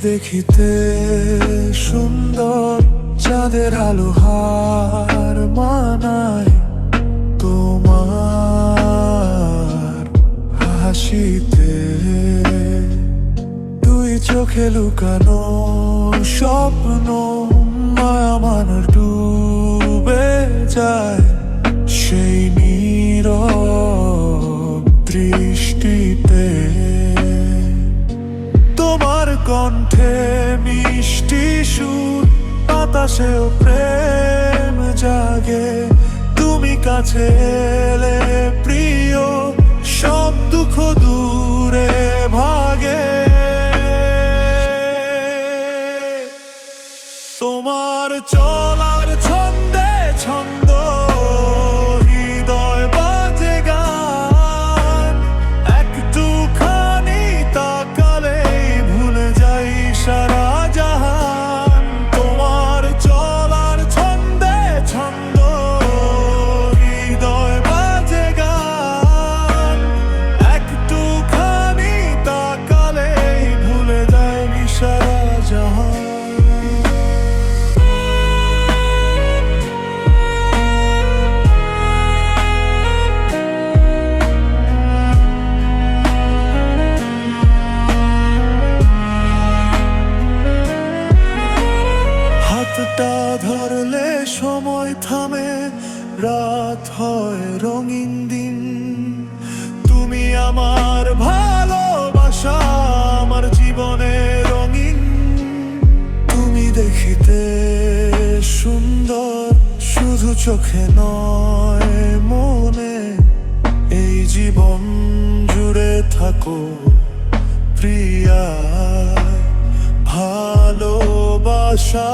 দেখিতে সুন্দর, চাঁদের আলো হার মানায় তোমার হাসিতে। দুই চোখে লুকানো স্বপ্ন মায়া মানার ডুবে যায় সেই নীরব দৃষ্টিতে। তোমার কণ্ঠে মিষ্টি সুর, বাতাসেও প্রেম জাগে। তুমি কাছে এলে প্রিয়, সব দুঃখ দূরে ভাগে। তোমার চলার ছন্দে ছন্দ, হৃদয় বাজে গান। একটুখানি তাকালেই ভুলে যাই সারা জাহান। তোমার চলার ছন্দে ছন্দ, হৃদয় বাজে গান। একটুখানি তাকালেই ভুলে যাই সারা জাহান। হাতটা ধরলে সময় থামে, রাত হয় রঙিন দিন। তুমি আমার ভালোবাসা, আমার জীবনে রঙিন। তুমি দেখিতে সুন্দর, শুধু চোখে নয় মনে। এই জীবন জুড়ে থাকো প্রিয়া, ভালোবাসা।